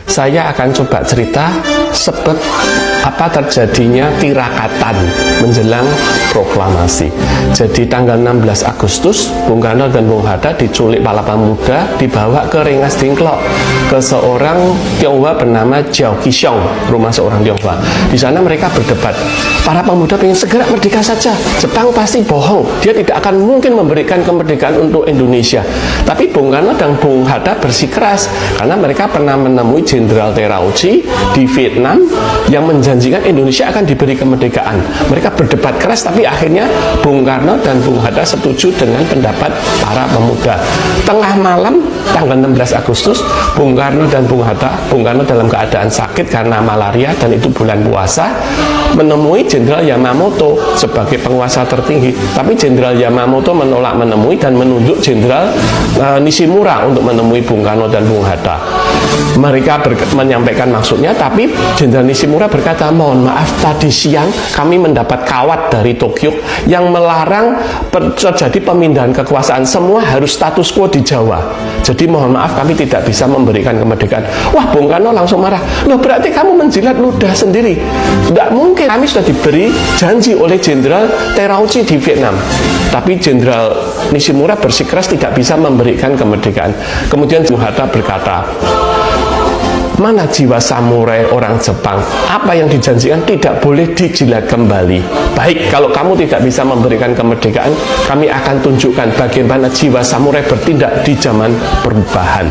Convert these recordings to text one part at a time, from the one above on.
Saya akan coba cerita sebab apa terjadinya tirakatan menjelang proklamasi. Jadi tanggal 16 Agustus, Bung Karno dan Bung Hatta diculik para pemuda, dibawa ke Rengas Dengklok ke seorang Tionghoa bernama Jiao Qishong, rumah seorang Tionghoa. Di sana mereka berdebat. Para pemuda ingin segera merdeka saja. Jepang pasti bohong, dia tidak akan mungkin memberikan kemerdekaan untuk Indonesia. Tapi Bung Karno dan Bung Hatta bersikeras karena mereka pernah menemui Jenderal Terauchi di Vietnam yang menjanjikan Indonesia akan diberi kemerdekaan. Mereka berdebat keras, tapi akhirnya Bung Karno dan Bung Hatta setuju dengan pendapat para pemuda. Tengah malam tanggal 16 Agustus, Bung Karno dan Bung Hatta, Bung Karno dalam keadaan sakit karena malaria dan itu bulan puasa, menemui Jenderal Yamamoto sebagai penguasa tertinggi. Tapi Jenderal Yamamoto menolak menemui dan menunjuk Jenderal Nishimura untuk menemui Bung Karno dan Bung Hatta. Mereka menyampaikan maksudnya, tapi Jenderal Nishimura berkata, mohon maaf, tadi siang kami mendapat kawat dari Tokyo yang melarang terjadi pemindahan kekuasaan, semua harus status quo di Jawa. Jadi mohon maaf, kami tidak bisa memberikan kemerdekaan. Wah, Bung Karno langsung marah. Loh, berarti kamu menjilat ludah sendiri. Tidak mungkin, kami sudah diberi janji oleh Jenderal Terauchi di Vietnam. Tapi Jenderal Nishimura bersikeras tidak bisa memberikan kemerdekaan. Kemudian Bung Hatta berkata, mana jiwa samurai orang Jepang? Apa yang dijanjikan tidak boleh dijilat kembali. Baik, kalau kamu tidak bisa memberikan kemerdekaan, kami akan tunjukkan bagaimana jiwa samurai bertindak di zaman perubahan.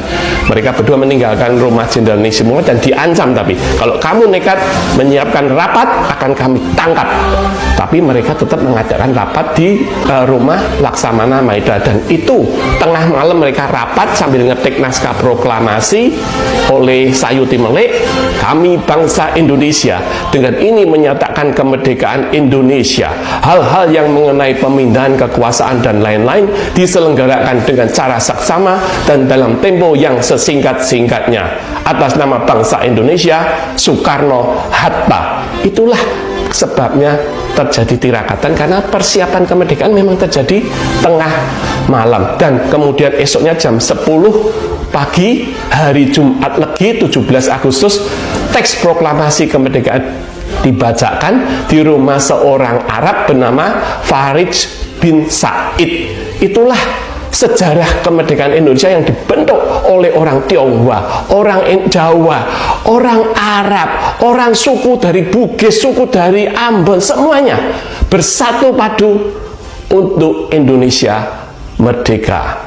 Mereka berdua meninggalkan rumah Jenderal Nishimura dan diancam, tapi kalau kamu nekat menyiapkan rapat, akan kami tangkap. Tapi mereka tetap mengadakan rapat di rumah Laksamana Maeda, dan itu tengah malam mereka rapat sambil ngetik naskah proklamasi oleh Sayuti Melik, kami bangsa Indonesia dengan ini menyatakan kemerdekaan Indonesia. Hal-hal yang mengenai pemindahan kekuasaan dan lain-lain diselenggarakan dengan cara saksama dan dalam tempo yang sesingkat-singkatnya. Atas nama bangsa Indonesia, Soekarno-Hatta. Itulah sebabnya terjadi tirakatan, karena persiapan kemerdekaan memang terjadi tengah malam. Dan kemudian esoknya jam 10 pagi hari Jumat Legi 17 Agustus, teks proklamasi kemerdekaan dibacakan di rumah seorang Arab bernama Farid bin Said. Itulah sejarah kemerdekaan Indonesia yang dibentuk oleh orang Tionghoa, orang Jawa, orang Arab, orang suku dari Bugis, suku dari Ambon, semuanya bersatu padu untuk Indonesia merdeka.